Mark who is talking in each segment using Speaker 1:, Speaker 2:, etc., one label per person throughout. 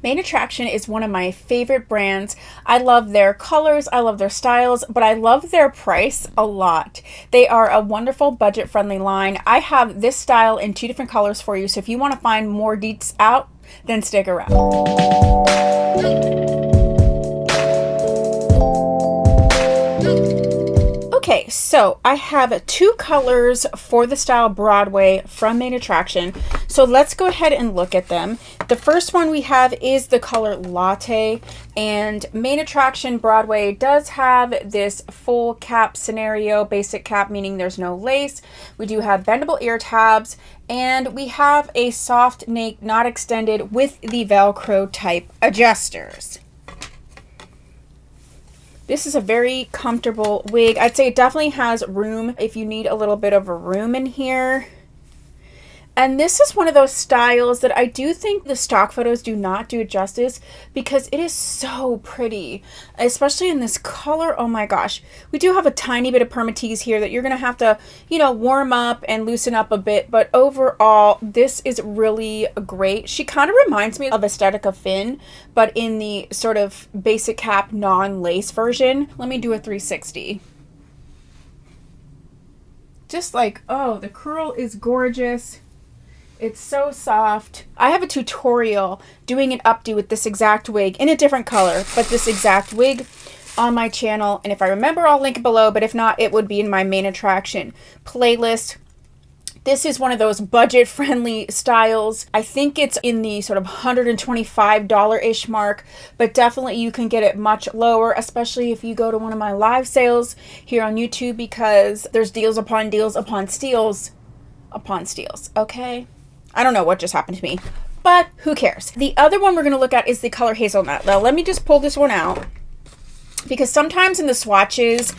Speaker 1: Main Attraction is one of my favorite brands. I love their colors, I love their styles, but I love their price a lot. They are a wonderful budget-friendly line. I have this style in 2 different colors for you, so if you want to find more deets out, then stick around. Okay, so I have 2 colors for the style Broadway from Main Attraction. So let's go ahead and look at them. The first one we have is the color Latte, and Main Attraction Broadway does have this full cap scenario, basic cap meaning there's no lace. We do have bendable ear tabs, and we have a soft nape, not extended, with the Velcro type adjusters. This is a very comfortable wig. I'd say it definitely has room if you need a little bit of a room in here. And this is one of those styles that I do think the stock photos do not do it justice, because it is so pretty, especially in this color. Oh my gosh. We do have a tiny bit of permatease here that you're going to have to, you know, warm up and loosen up a bit. But overall, this is really great. She kind of reminds me of Aesthetica Fin, but in the sort of basic cap non-lace version. Let me do a 360. Just like, oh, the curl is gorgeous. It's so soft. I have a tutorial doing an updo with this exact wig in a different color, but this exact wig on my channel. And if I remember, I'll link it below, but if not, it would be in my Main Attraction playlist. This is one of those budget-friendly styles. I think it's in the sort of $125-ish mark, but definitely you can get it much lower, especially if you go to one of my live sales here on YouTube, because there's deals upon deals upon steals upon steals, okay? I don't know what just happened to me, but who cares? The other one we're going to look at is the color Hazelnut. Now, let me just pull this one out, because sometimes in the swatches,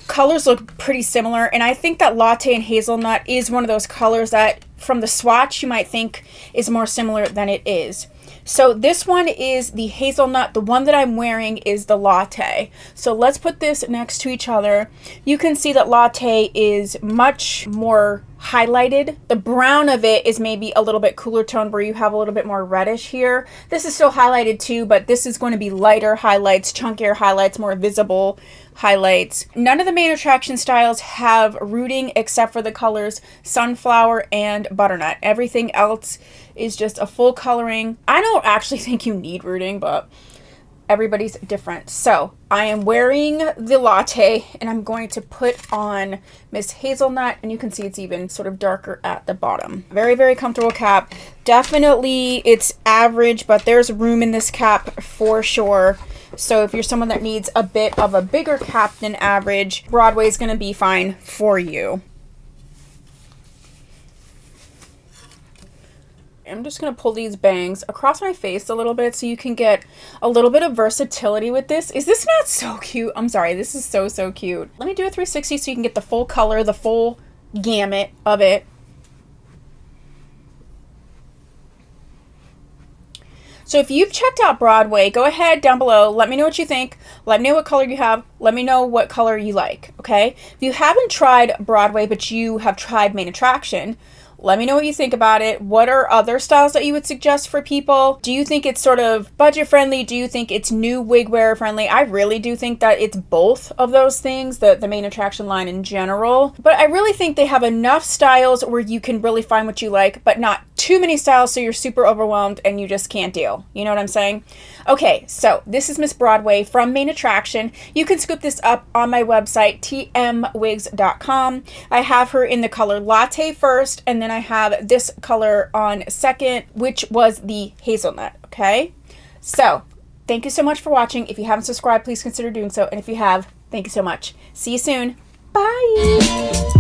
Speaker 1: colors look pretty similar, and I think that Latte and Hazelnut is one of those colors that from the swatch you might think is more similar than it is. So this one is the Hazelnut. The one that I'm wearing is the Latte. So let's put this next to each other. You can see that Latte is much more highlighted. The brown of it is maybe a little bit cooler tone, where you have a little bit more reddish here. This is still highlighted too, but this is going to be lighter highlights, chunkier highlights, more visible highlights. None of the Main Attraction styles have rooting except for the colors Sunflower and Butternut. Everything else is just a full coloring. I don't actually think you need rooting, but everybody's different. So I am wearing the Latte, and I'm going to put on Miss Hazelnut, and you can see it's even sort of darker at the bottom. Very, very comfortable cap. Definitely it's average, but there's room in this cap for sure. So if you're someone that needs a bit of a bigger cap than average, Broadway is going to be fine for you. I'm just going to pull these bangs across my face a little bit so you can get a little bit of versatility with this. Is this not so cute? I'm sorry, this is so, so cute. Let me do a 360 so you can get the full color, the full gamut of it. So if you've checked out Broadway, go ahead down below. Let me know what you think. Let me know what color you have. Let me know what color you like, okay? If you haven't tried Broadway, but you have tried Main Attraction, let me know what you think about it. What are other styles that you would suggest for people? Do you think it's sort of budget friendly? Do you think it's new wig wearer friendly? I really do think that it's both of those things, the Main Attraction line in general. But I really think they have enough styles where you can really find what you like, but not too many styles so you're super overwhelmed and you just can't deal. You know what I'm saying? Okay, so this is Miss Broadway from Main Attraction. You can scoop this up on my website, tmwigs.com. I have her in the color Latte first, and then I have this color on second, which was the Hazelnut, okay? So, thank you so much for watching. If you haven't subscribed, please consider doing so. And if you have, thank you so much. See you soon. Bye!